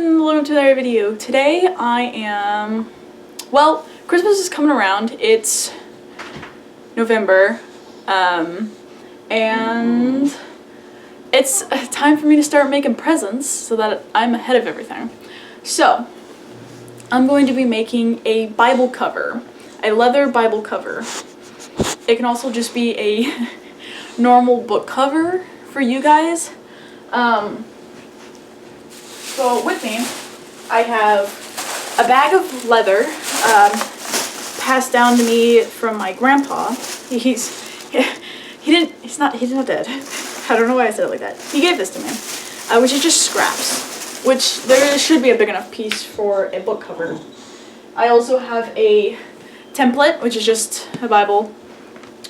and welcome to another video. Today Christmas is coming around. It's November, and it's time for me to start making presents so that I'm ahead of everything. So, I'm going to be making a Bible cover, a leather Bible cover. It can also just be a normal book cover for you guys. So with me, I have a bag of leather passed down to me from my grandpa. He's not dead. I don't know why I said it like that. He gave this to me, which is just scraps, which there should be a big enough piece for a book cover. I also have a template, which is just a Bible.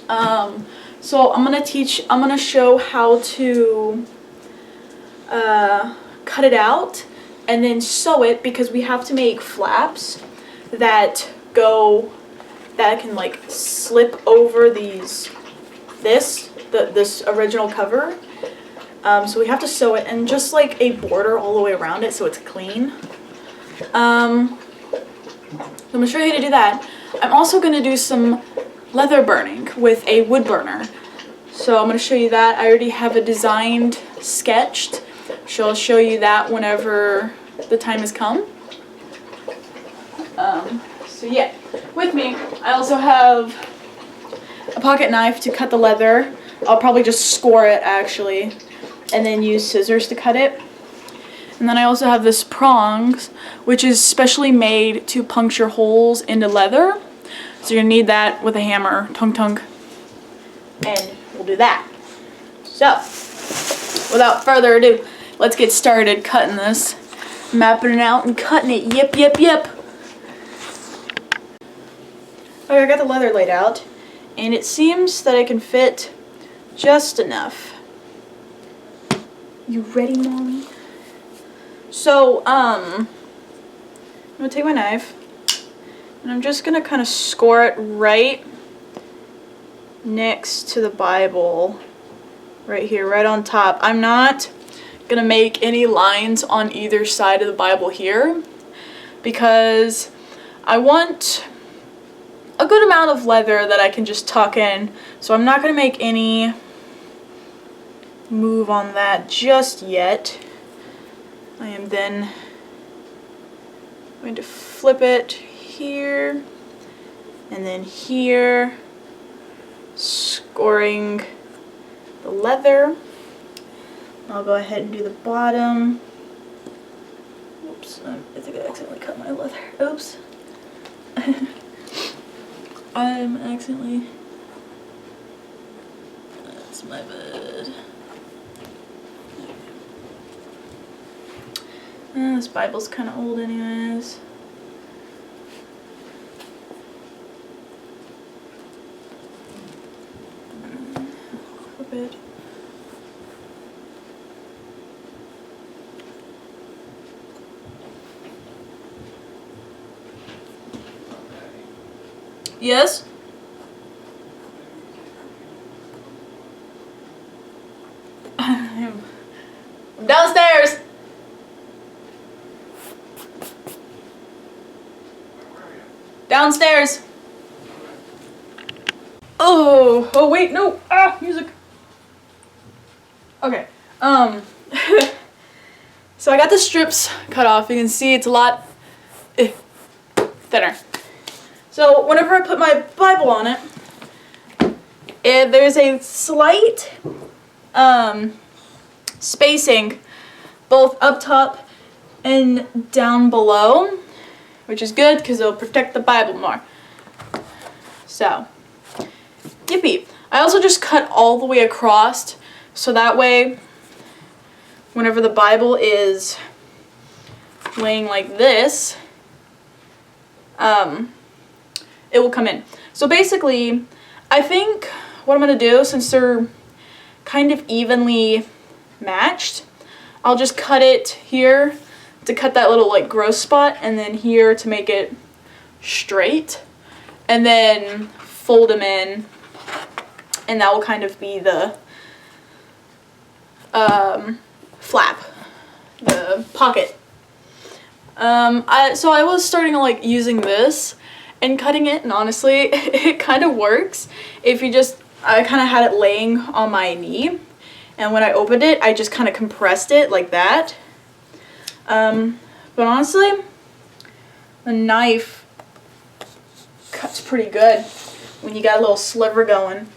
So I'm gonna show how to cut it out and then sew it, because we have to make flaps that can like slip over this original cover. So we have to sew it, and just like a border all the way around it so it's clean. So I'm gonna show you how to do that. I'm also gonna do some leather burning with a wood burner. So I'm gonna show you that. I already have a designed, sketched. So I'll show you that whenever the time has come. So yeah, with me, I also have a pocket knife to cut the leather. I'll probably just score it actually, and then use scissors to cut it. And then I also have this prongs, which is specially made to puncture holes into leather. So you're gonna need that with a hammer, tunk, and we'll do that. So, without further ado, let's get started cutting this, mapping it out and cutting it. Yep. Okay, I got the leather laid out, and it seems that I can fit just enough. You ready, Mommy? So, I'm gonna take my knife, and I'm just gonna kind of score it right next to the Bible, right here, right on top. I'm not gonna make any lines on either side of the Bible here, because I want a good amount of leather that I can just tuck in, so I'm not gonna make any move on that just yet. I am then going to flip it here and then here, scoring the leather. I'll go ahead and do the bottom. Oops, I think I accidentally cut my leather. Oops. That's my bad. This Bible's kind of old anyways. Flip it. Yes? I'm downstairs! Downstairs! Oh wait, no! Music! Okay, so I got the strips cut off. You can see it's a lot thinner. So whenever I put my Bible on it, there's a slight spacing both up top and down below, which is good because it'll protect the Bible more. So, yippee. I also just cut all the way across, so that way whenever the Bible is laying like this, it will come in. So basically, I think what I'm going to do, since they're kind of evenly matched, I'll just cut it here to cut that little like gross spot, and then here to make it straight, and then fold them in, and that will kind of be the flap, the pocket. So I was starting to like using this and cutting it, and honestly, it kind of works. If you just, I kind of had it laying on my knee, and when I opened it, I just kind of compressed it like that. But honestly, the knife cuts pretty good when you got a little sliver going.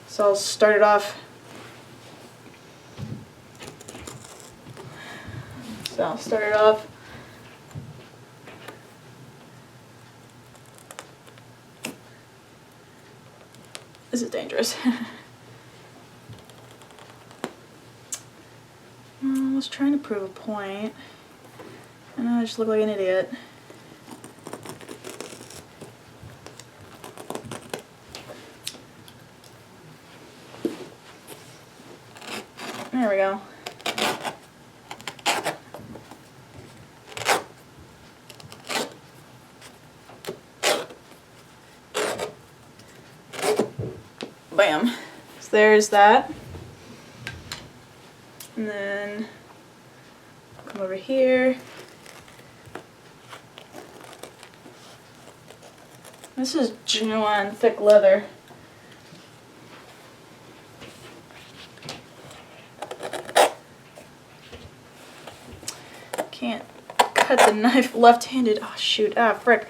So I'll start it off. This is dangerous. I was trying to prove a point, and I just look like an idiot. There we go. Bam. So there's that. And then come over here. This is genuine thick leather. Can't cut the knife left-handed. Oh shoot, ah frick.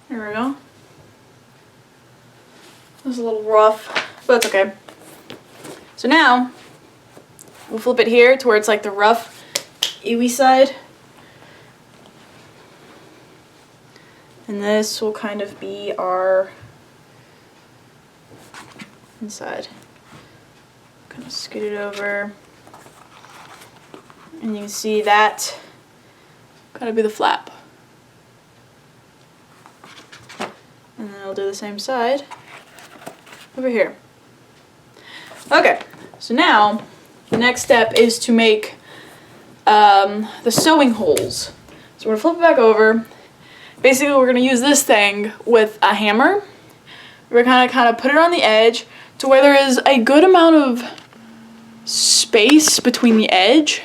There we go. It was a little rough, but it's okay. So now, we'll flip it here to where it's like the rough, ewy side. And this will kind of be our inside. Kind of scoot it over. And you can see that kind of be the flap. And then I'll do the same side over here. Okay, so now the next step is to make the sewing holes. So we're gonna flip it back over. Basically, we're gonna use this thing with a hammer. We're gonna kind of put it on the edge to where there is a good amount of space between the edge.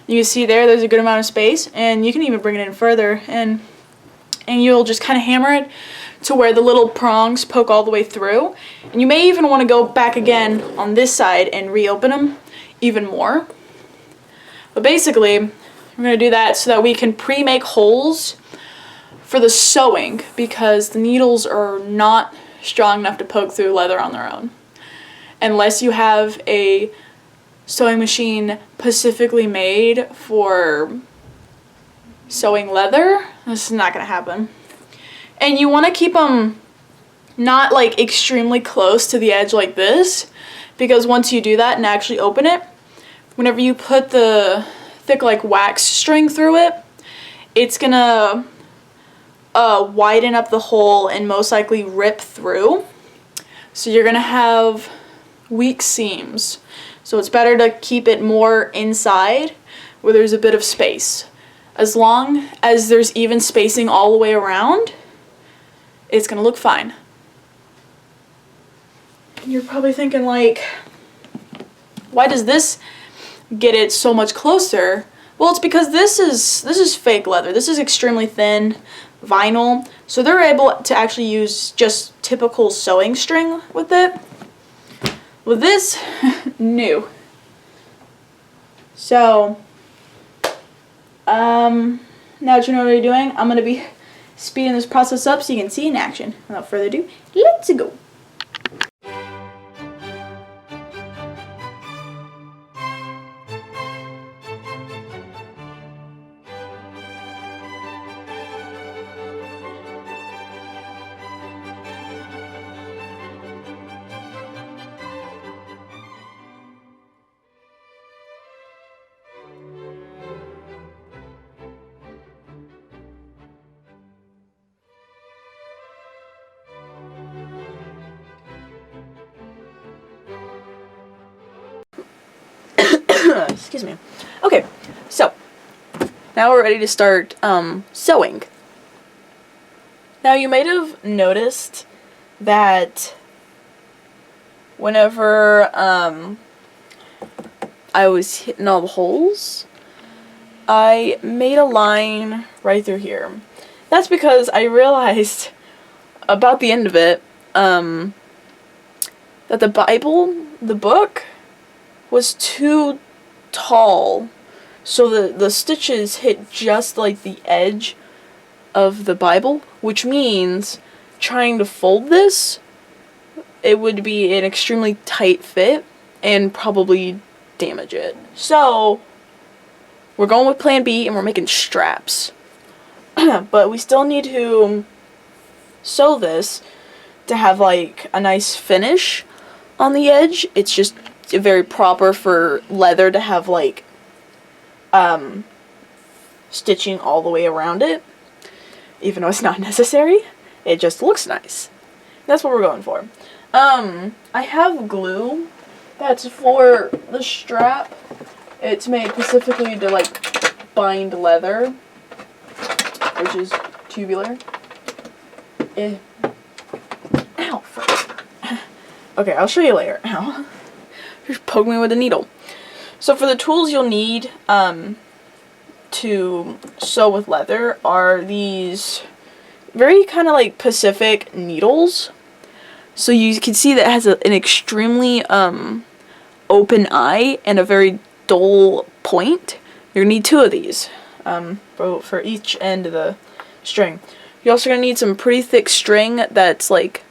You can see there's a good amount of space, and you can even bring it in further, and you'll just kind of hammer it to where the little prongs poke all the way through. And you may even want to go back again on this side and reopen them even more. But basically, we're going to do that so that we can pre-make holes for the sewing, because the needles are not strong enough to poke through leather on their own. Unless you have a sewing machine specifically made for sewing leather, this is not going to happen. And you want to keep them not like extremely close to the edge like this, because once you do that and actually open it, whenever you put the thick like wax string through it, it's gonna widen up the hole and most likely rip through. So you're gonna have weak seams. So it's better to keep it more inside where there's a bit of space. As long as there's even spacing all the way around, it's gonna look fine. You're probably thinking like, why does this get it so much closer? Well, it's because this is fake leather. This is extremely thin vinyl, so they're able to actually use just typical sewing string with it. With this, new. So, now that you know what you're doing, I'm gonna be speeding this process up so you can see in action. Without further ado, let's go. Excuse me. Okay, so now we're ready to start sewing. Now you might have noticed that whenever I was hitting all the holes, I made a line right through here. That's because I realized about the end of it that the Bible, the book, was too tall, so the stitches hit just like the edge of the Bible, which means trying to fold this, it would be an extremely tight fit and probably damage it. So we're going with plan B and we're making straps. But we still need to sew this to have like a nice finish on the edge. It's just very proper for leather to have like stitching all the way around it, even though it's not necessary. It just looks nice. That's what we're going for. I have glue that's for the strap. It's made specifically to like bind leather, which is tubular. Ow, frick. Okay, I'll show you later. Ow. Just poke me with a needle. So for the tools you'll need to sew with leather are these very kind of like Pacific needles. So you can see that it has an extremely open eye and a very dull point. You're going to need 2 of these for each end of the string. You're also going to need some pretty thick string that's like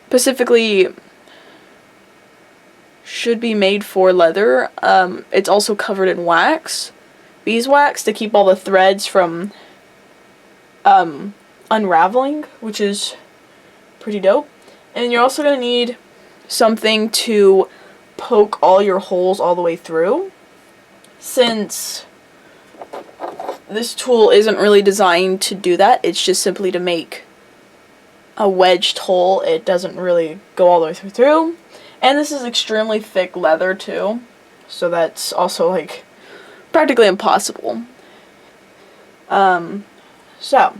specifically should be made for leather. It's also covered in wax, beeswax, to keep all the threads from unraveling, which is pretty dope. And you're also going to need something to poke all your holes all the way through. Since this tool isn't really designed to do that, it's just simply to make a wedged hole. It doesn't really go all the way through. And this is extremely thick leather too, so that's also like practically impossible. So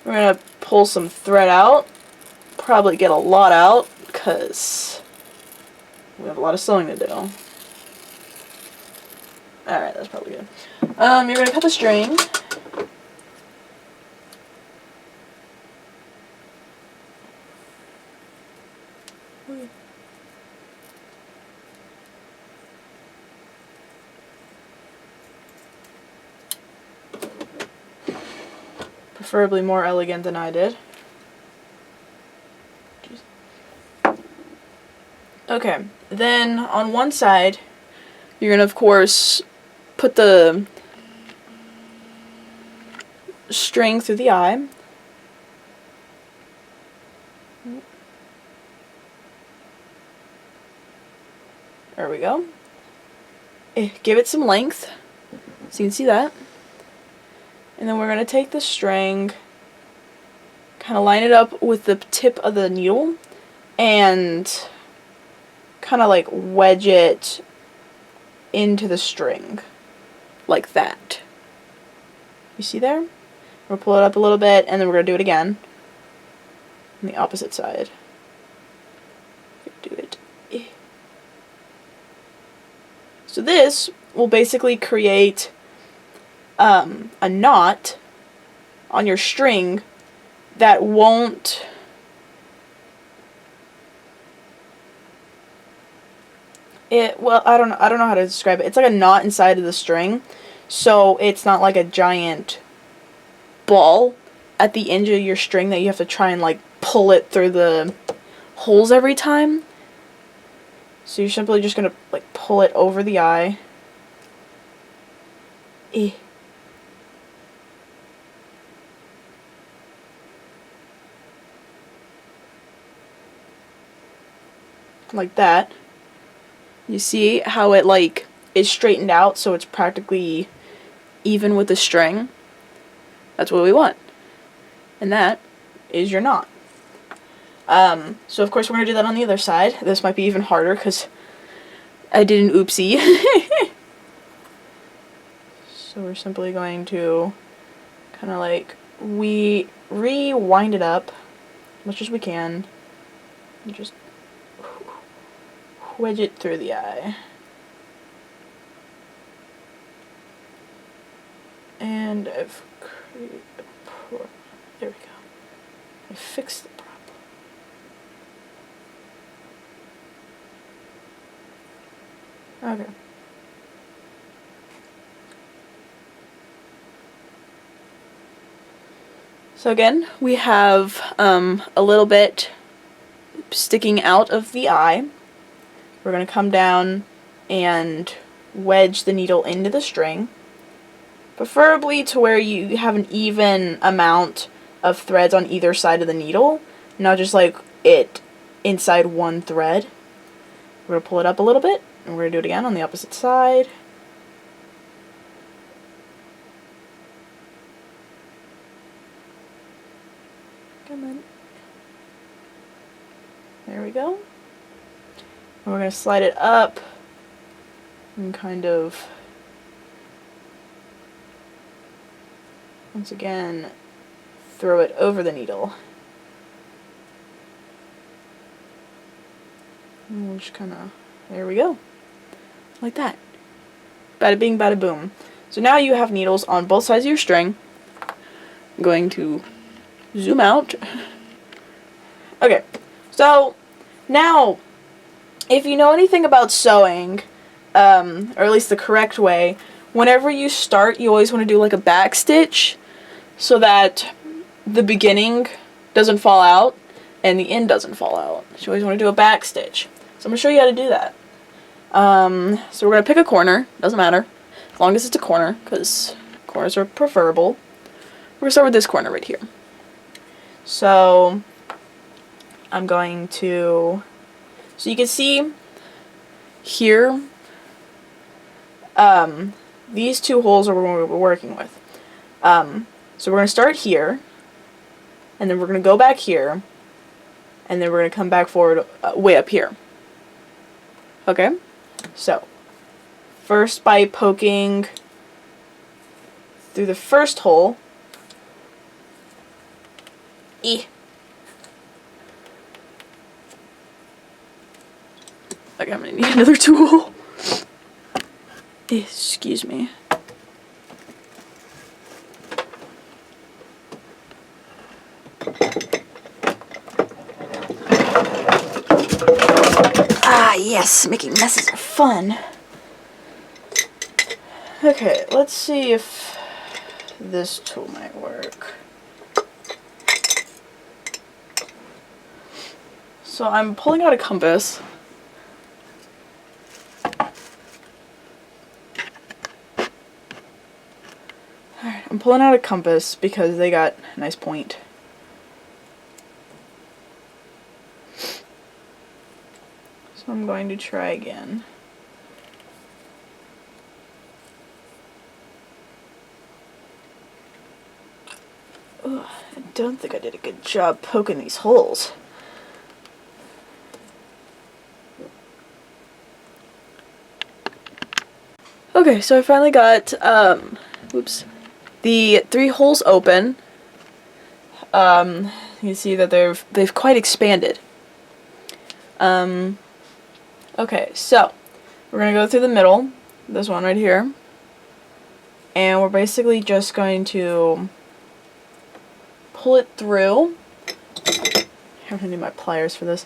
we're gonna pull some thread out, probably get a lot out because we have a lot of sewing to do. Alright, that's probably good. You're gonna cut the string. Preferably more elegant than I did. Jeez. Okay, then on one side, you're gonna of course put the string through the eye. There we go. Give it some length, so you can see that. And then we're going to take the string, kind of line it up with the tip of the needle, and kind of like wedge it into the string, like that. You see there? We'll pull it up a little bit, and then we're going to do it again on the opposite side. Do it. So this will basically create a knot on your string that won't well, I don't know how to describe it. It's like a knot inside of the string, so it's not like a giant ball at the end of your string that you have to try and like pull it through the holes every time. So you're simply just gonna like pull it over the eye. Like that. You see how it like is straightened out, so it's practically even with the string. That's what we want. And that is your knot. So of course we're going to do that on the other side. This might be even harder because I did an oopsie. So we're simply going to kind of like rewind it up as much as we can and just wedge it through the eye. And I've created there we go. I fixed the problem. Okay. So again, we have a little bit sticking out of the eye. We're going to come down and wedge the needle into the string, preferably to where you have an even amount of threads on either side of the needle, not just like it inside one thread. We're going to pull it up a little bit, and we're going to do it again on the opposite side. Come on. There we go. And we're going to slide it up and kind of, once again, throw it over the needle. And we'll just kind of, there we go. Like that. Bada bing, bada boom. So now you have needles on both sides of your string. I'm going to zoom out. Okay, so now, if you know anything about sewing, or at least the correct way, whenever you start, you always want to do like a back stitch so that the beginning doesn't fall out and the end doesn't fall out. So you always want to do a back stitch. So I'm going to show you how to do that. So we're going to pick a corner, doesn't matter, as long as it's a corner, because corners are preferable. We're going to start with this corner right here. So I'm going to, so you can see here, these two holes are what we're working with. So we're going to start here, and then we're going to go back here, and then we're going to come back forward way up here. Okay? So, first by poking through the first hole. Okay, I'm gonna need another tool. Excuse me. Ah, yes, making messes are fun. Okay, let's see if this tool might work. So I'm pulling out a compass. Alright, I'm pulling out a compass because they got a nice point. So I'm going to try again. Ugh, I don't think I did a good job poking these holes. Okay, so I finally got, the 3 holes open. You can see that they've quite expanded. Okay, so we're gonna go through the middle, this one right here, and we're basically just going to pull it through. I'm gonna need my pliers for this.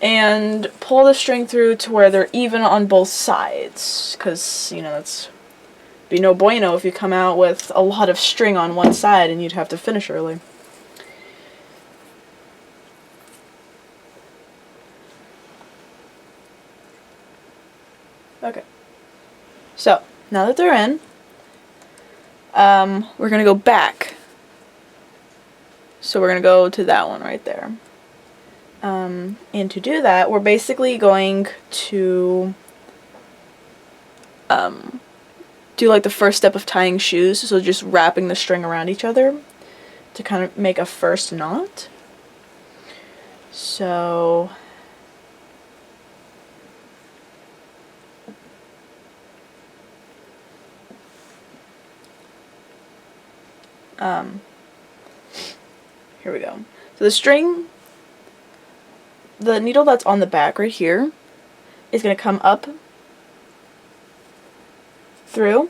And pull the string through to where they're even on both sides, because, you know, that's be no bueno if you come out with a lot of string on one side and you'd have to finish early. Okay, so now that they're in, we're going to go back. So we're going to go to that one right there. And to do that, we're basically going to do like the first step of tying shoes, so just wrapping the string around each other to kind of make a first knot. So Here we go. So the string, the needle that's on the back right here is going to come up through.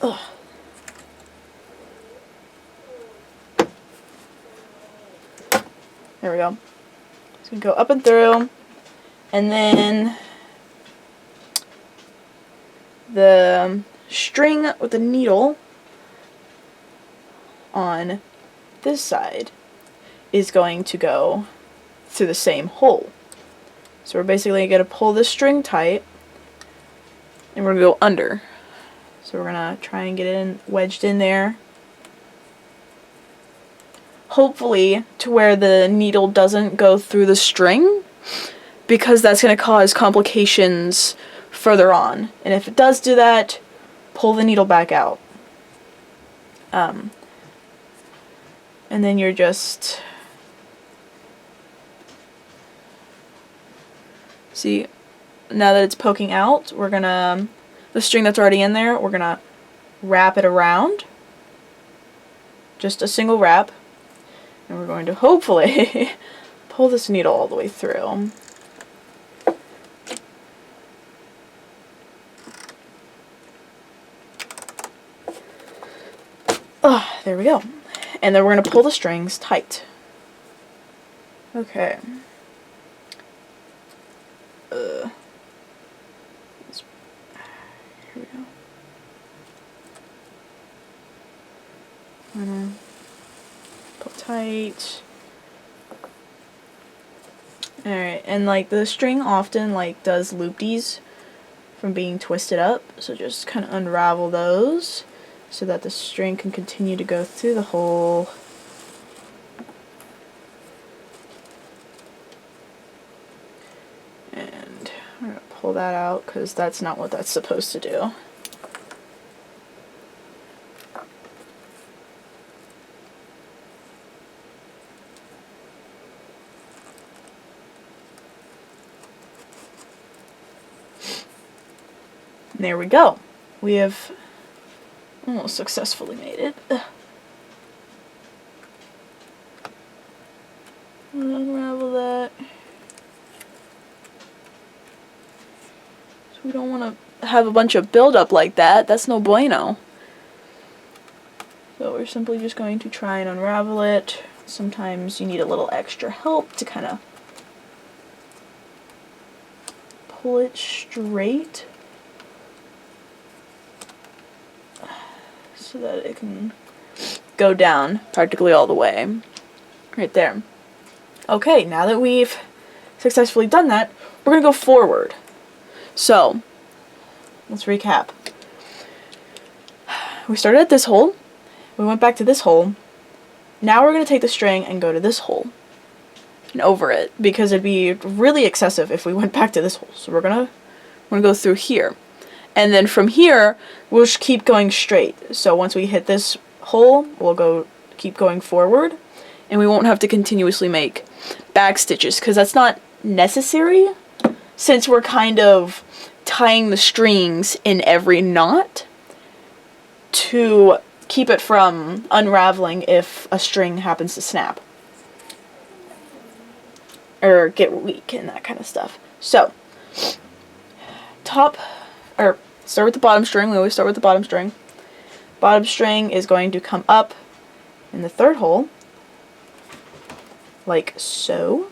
Ugh. There we go. It's going to go up and through, and then the string with the needle on this side is going to go through the same hole. So we're basically going to pull this string tight, and we're going to go under. So we're going to try and get it wedged in there. Hopefully to where the needle doesn't go through the string, because that's going to cause complications further on. And if it does do that, pull the needle back out. And then you're just... See, now that it's poking out, we're going to... The string that's already in there, we're going to wrap it around. Just a single wrap. And we're going to hopefully pull this needle all the way through. There we go. And then we're going to pull the strings tight. Okay. Here we go. Pull tight. Alright, and like the string often like does loopties from being twisted up, so just kind of unravel those so that the string can continue to go through the hole. And I'm going to pull that out because that's not what that's supposed to do. And there we go. We have almost successfully made it. Unravel that. So we don't want to have a bunch of buildup like that. That's no bueno. So we're simply just going to try and unravel it. Sometimes you need a little extra help to kind of pull it straight, so that it can go down practically all the way. Right there. Okay, now that we've successfully done that, we're going to go forward. So, let's recap. We started at this hole, we went back to this hole, now we're going to take the string and go to this hole and over it, because it'd be really excessive if we went back to this hole. So we're going to go through here. And then from here, we'll just keep going straight. So once we hit this hole, we'll keep going forward, and we won't have to continuously make back stitches, because that's not necessary, since we're kind of tying the strings in every knot to keep it from unraveling if a string happens to snap or get weak and that kind of stuff. So, start with the bottom string. We always start with the bottom string. Bottom string is going to come up in the third hole, like so.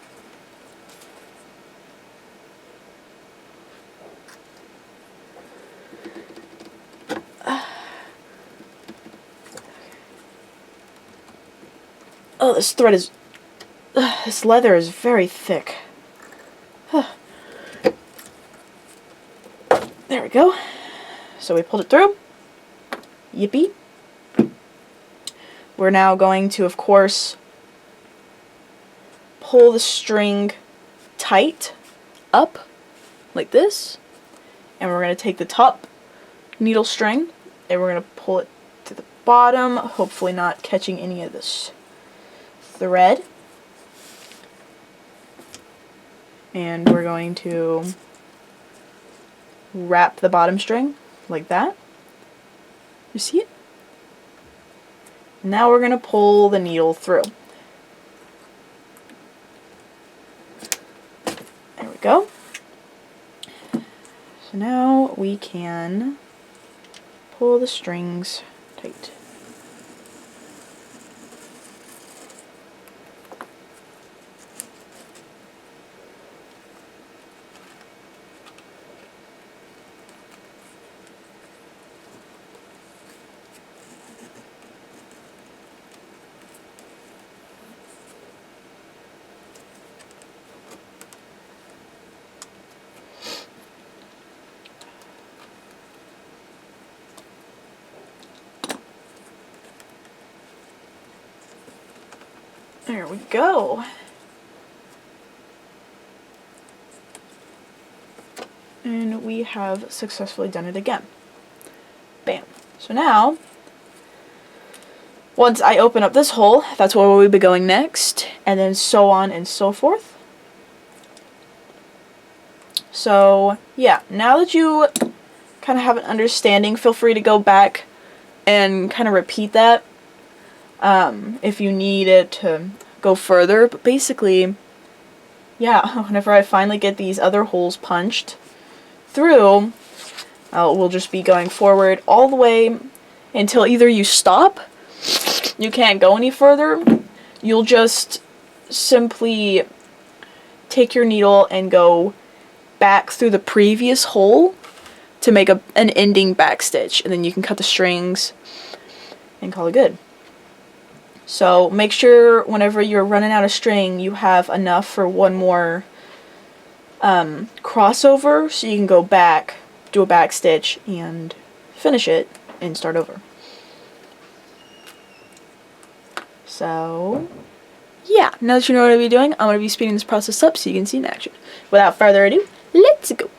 Oh, this thread is... this leather is very thick. There we go. So we pulled it through. Yippee. We're now going to, of course, pull the string tight up like this. And we're going to take the top needle string and we're going to pull it to the bottom, hopefully not catching any of this thread. And we're going to wrap the bottom string like that. You see it? Now we're going to pull the needle through. There we go. So now we can pull the strings tight. There we go. And we have successfully done it again. Bam. So now, once I open up this hole, that's where we'll be going next, and then so on and so forth. So, yeah, now that you kind of have an understanding, feel free to go back and kind of repeat that if you need it to go further. But basically, yeah, whenever I finally get these other holes punched through, we'll just be going forward all the way until either you stop, you can't go any further, you'll just simply take your needle and go back through the previous hole to make an ending back stitch, and then you can cut the strings and call it good. So make sure whenever you're running out of string, you have enough for one more crossover, so you can go back, do a back stitch, and finish it and start over. So yeah, now that you know what I'll be doing, I'm going to be speeding this process up so you can see in action. Without further ado, let's go!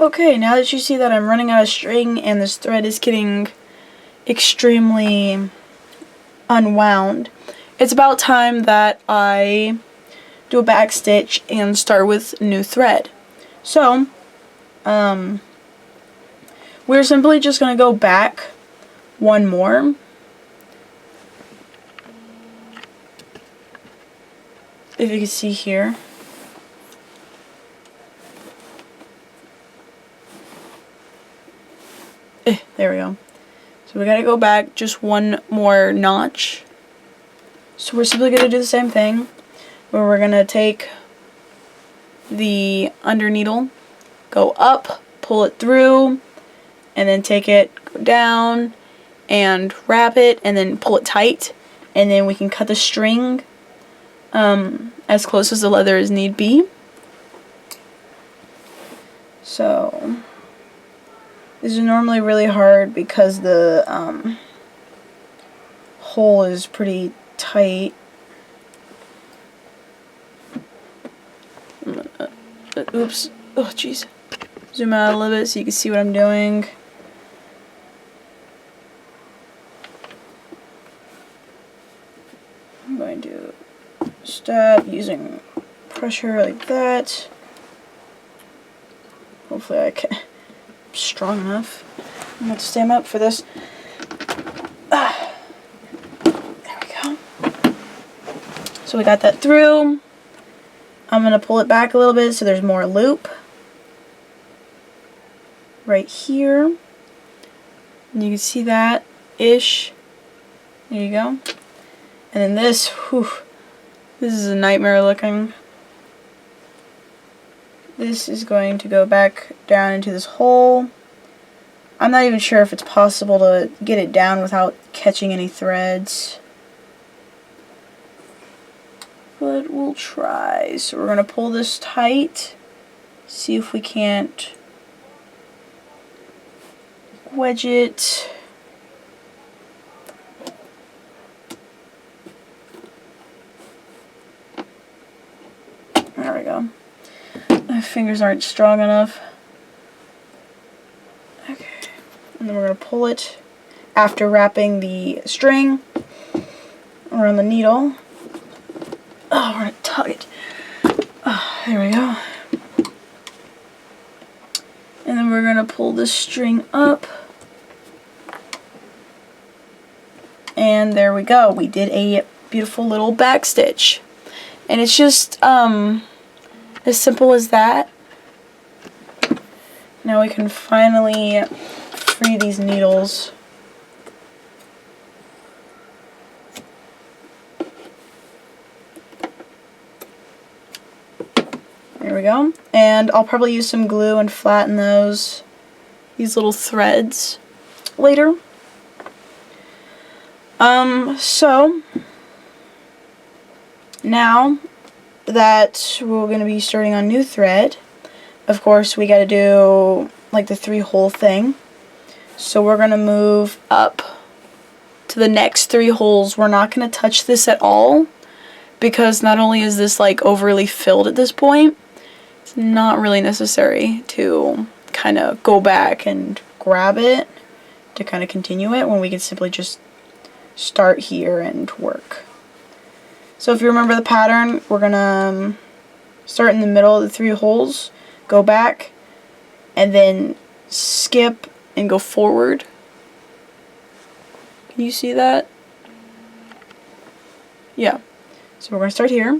Okay, now that you see that I'm running out of string and this thread is getting extremely unwound, it's about time that I do a back stitch and start with new thread. So, we're simply just going to go back one more. If you can see here. There we go. So we gotta go back just one more notch. So we're simply gonna do the same thing, where we're gonna take the under needle, go up, pull it through, and then take it, go down, and wrap it, and then pull it tight, and then we can cut the string as close as the leather as need be. So this is normally really hard because the hole is pretty tight. Oops. Oh, jeez. Zoom out a little bit so you can see what I'm doing. I'm going to stab using pressure like that. Hopefully I can. Strong enough. I'm going to stand up for this. There we go. So we got that through. I'm going to pull it back a little bit so there's more loop. Right here. And you can see that ish. There you go. And then this, whew, this is a nightmare looking. This is going to go back down into this hole. I'm not even sure if it's possible to get it down without catching any threads. But we'll try. So we're going to pull this tight. See if we can't wedge it. There we go. My fingers aren't strong enough. Okay. And then we're going to pull it after wrapping the string around the needle. Oh, we're going to tug it. Oh, there we go. And then we're going to pull this string up. And there we go. We did a beautiful little back stitch. And it's just as simple as that. Now we can finally free these needles. There we go. And I'll probably use some glue and flatten these little threads later. So now that we're going to be starting on new thread, of course we got to do like the 3-hole thing. So we're going to move up to the next 3 holes. We're not going to touch this at all, because not only is this like overly filled at this point, it's not really necessary to kind of go back and grab it to kind of continue it when we can simply just start here and work. So if you remember the pattern, we're gonna start in the middle of the 3 holes, go back, and then skip and go forward. Can you see that? Yeah. So we're gonna start here.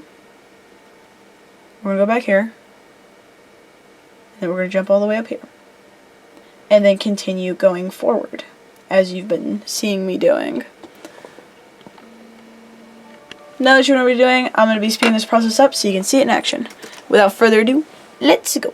We're gonna go back here. And then we're gonna jump all the way up here. And then continue going forward, as you've been seeing me doing. Now that you know what we're doing, I'm going to be speeding this process up so you can see it in action. Without further ado, let's go.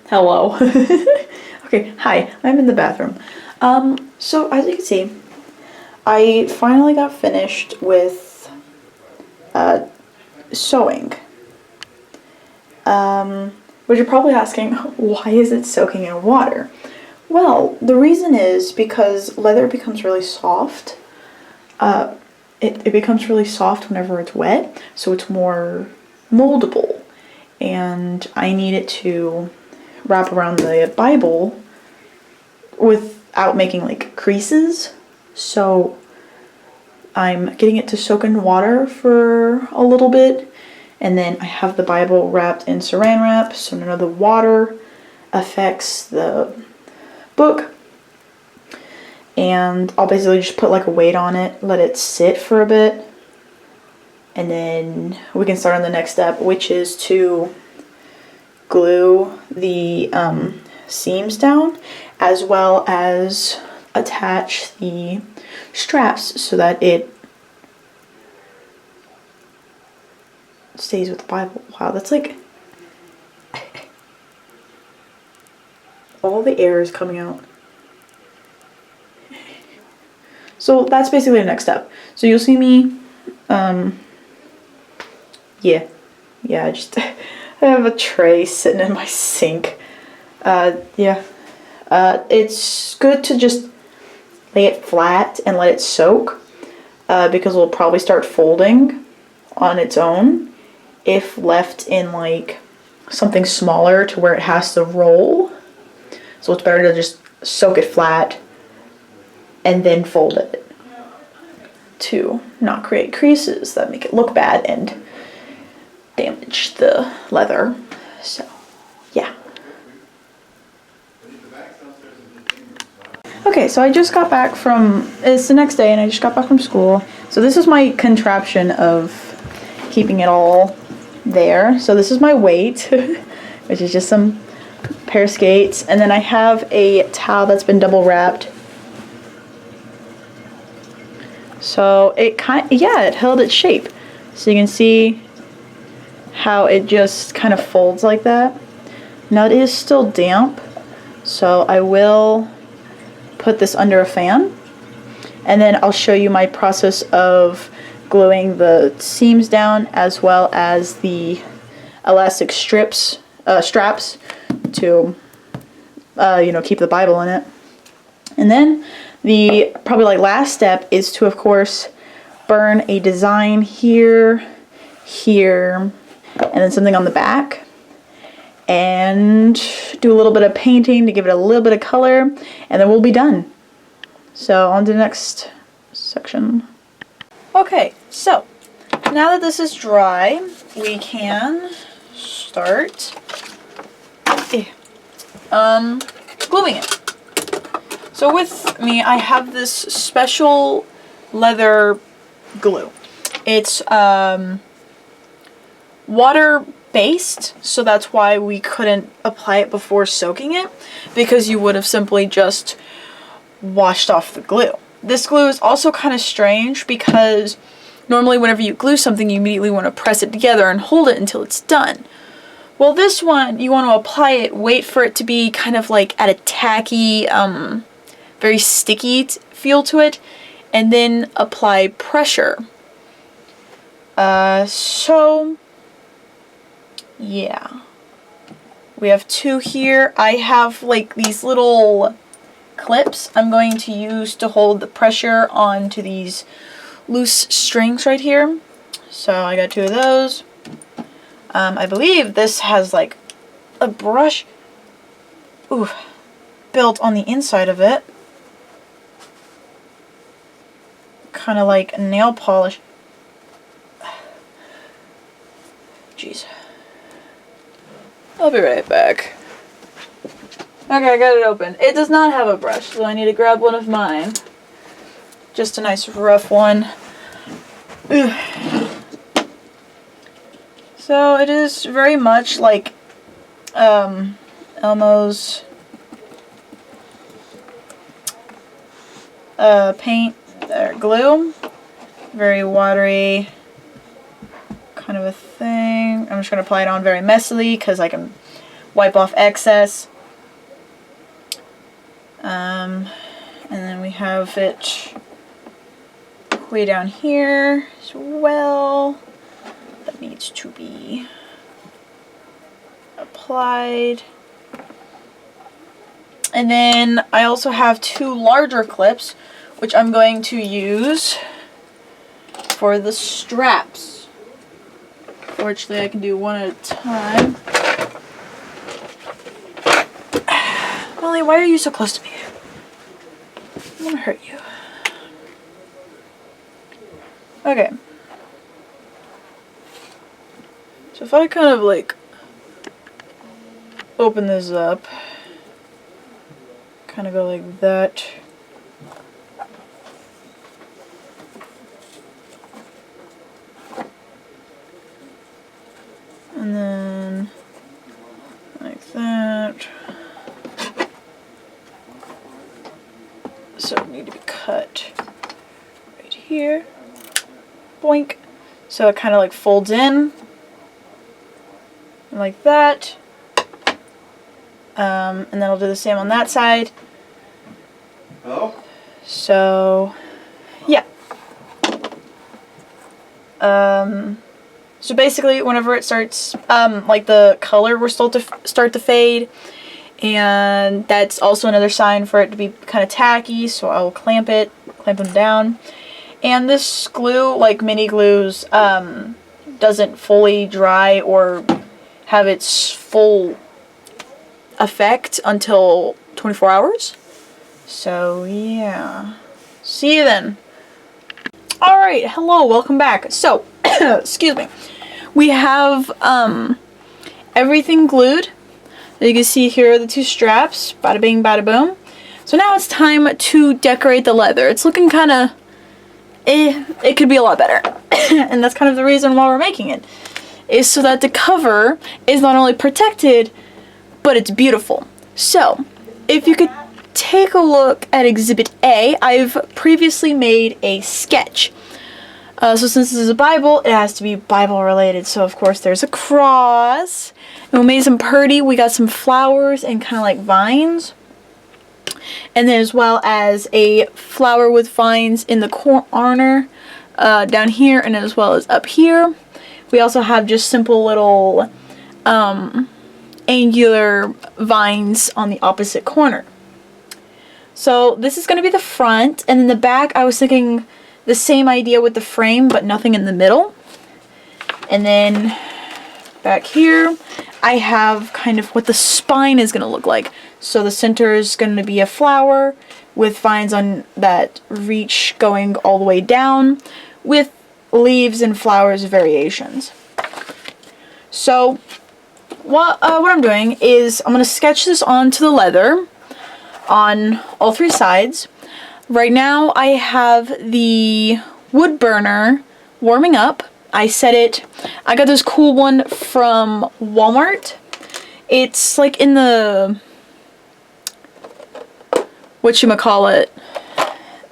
Hello. Okay, hi, I'm in the bathroom. So as you can see, I finally got finished with sewing. But you're probably asking, why is it soaking in water? Well, the reason is because leather becomes really soft. It becomes really soft whenever it's wet, so it's more moldable. And I need it to wrap around the Bible without making like creases. So I'm getting it to soak in water for a little bit, and then I have the Bible wrapped in saran wrap so none of the water affects the book. And I'll basically just put like a weight on it, let it sit for a bit, and then we can start on the next step, which is to glue the seams down, as well as attach the straps so that it stays with the Bible. Wow, that's like all the air is coming out. So that's basically the next step. So you'll see me, yeah, just I have a tray sitting in my sink. Yeah. It's good to just lay it flat and let it soak, because it'll probably start folding on its own if left in like something smaller to where it has to roll. So it's better to just soak it flat and then fold it to not create creases that make it look bad and damage the leather. So yeah. Okay, so I just got back from, it's the next day and I just got back from school. So this is my contraption of keeping it all there. So this is my weight, which is just some pair of skates. And then I have a towel that's been double wrapped. So it it held its shape. So you can see how it just kind of folds like that. Now it is still damp, so I will put this under a fan, and then I'll show you my process of gluing the seams down as well as the elastic straps to keep the Bible in it. And then the probably like last step is to, of course, burn a design here, and then something on the back, and do a little bit of painting to give it a little bit of color, and then we'll be done. So on to the next section. Okay, so now that this is dry, we can start gluing it. So with me, I have this special leather glue. It's water based, so that's why we couldn't apply it before soaking it, because you would have simply just washed off the glue. This glue is also kind of strange because normally whenever you glue something, you immediately want to press it together and hold it until it's done. Well, this one, you want to apply it, wait for it to be kind of like at a tacky, very sticky feel to it, and then apply pressure. So yeah, we have two here. I have like these little clips I'm going to use to hold the pressure onto these loose strings right here. So I got two of those. I believe this has like a brush built on the inside of it. Kind of like nail polish. Jeez. I'll be right back. Okay, I got it open. It does not have a brush, so I need to grab one of mine. Just a nice rough one. Ugh. So it is very much like Elmo's paint or glue. Very watery kind of a thing. I'm just going to apply it on very messily because I can wipe off excess. And then we have it way down here as well. That needs to be applied. And then I also have two larger clips, which I'm going to use for the straps. Fortunately, I can do one at a time. Molly, why are you so close to me? I want to hurt you. Okay. So if I kind of like open this up, kind of go like that. And then like that. So it need to be cut right here. Boink. So it kind of like folds in like that. And then I'll do the same on that side. Hello? So yeah. So basically, whenever it starts, like the color will start to fade, and that's also another sign for it to be kind of tacky. So I will clamp them down. And this glue, like mini glues, doesn't fully dry or have its full effect until 24 hours. So yeah, see you then. Alright, hello, welcome back. So, excuse me. We have everything glued. You can see here are the two straps. Bada bing, bada boom. So now it's time to decorate the leather. It's looking kind of it could be a lot better. And that's kind of the reason why we're making it. Is so that the cover is not only protected, but it's beautiful. So, if you could take a look at Exhibit A, I've previously made a sketch. So since this is a Bible, it has to be Bible related. So of course there's a cross. And we made some we got some flowers and kind of like vines. And then as well as a flower with vines in the corner down here and as well as up here. We also have just simple little angular vines on the opposite corner. So this is going to be the front, and then the back I was thinking the same idea with the frame but nothing in the middle. And then back here I have kind of what the spine is going to look like. So the center is going to be a flower with vines on that reach going all the way down with leaves and flowers variations. So what I'm doing is I'm going to sketch this onto the leather on all three sides. Right now I have the wood burner warming up. I got this cool one from Walmart. It's like in the whatchamacallit,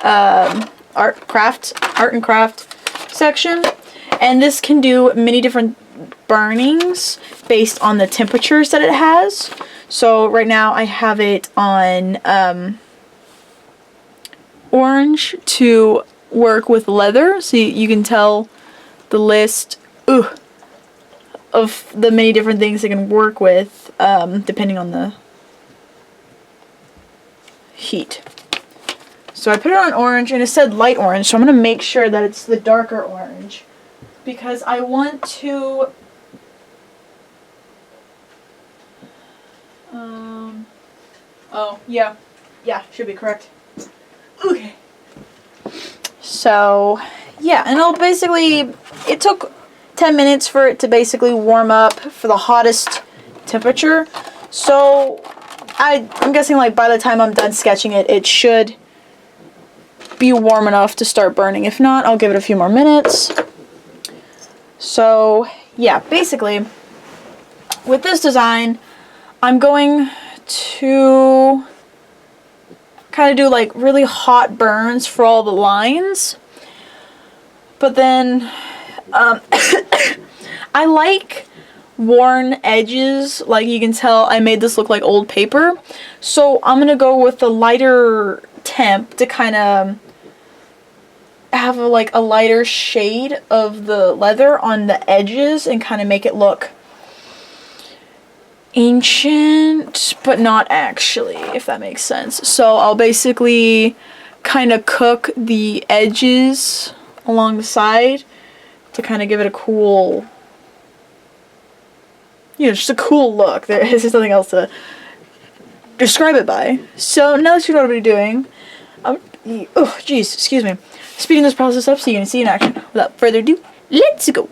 art and craft section. And this can do many different burnings based on the temperatures that it has. So right now I have it on orange to work with leather. So you can tell the list of the many different things it can work with depending on the heat. So I put it on orange and it said light orange, so I'm going to make sure that it's the darker orange because I want to oh yeah, should be correct. Okay. So yeah, and it took 10 minutes for it to basically warm up for the hottest temperature. So I'm guessing like by the time I'm done sketching it, it should be warm enough to start burning. If not, I'll give it a few more minutes. So yeah, basically with this design, I'm going to kind of do like really hot burns for all the lines. But then I like worn edges. Like you can tell I made this look like old paper. So I'm going to go with the lighter temp to kind of have a lighter shade of the leather on the edges and kind of make it look ancient, but not actually, if that makes sense. So I'll basically kind of cook the edges along the side to kind of give it a cool, just a cool look. There's just nothing else to describe it by. So now that you know what I'm doing, excuse me, speeding this process up so you can see in action. Without further ado, let's go.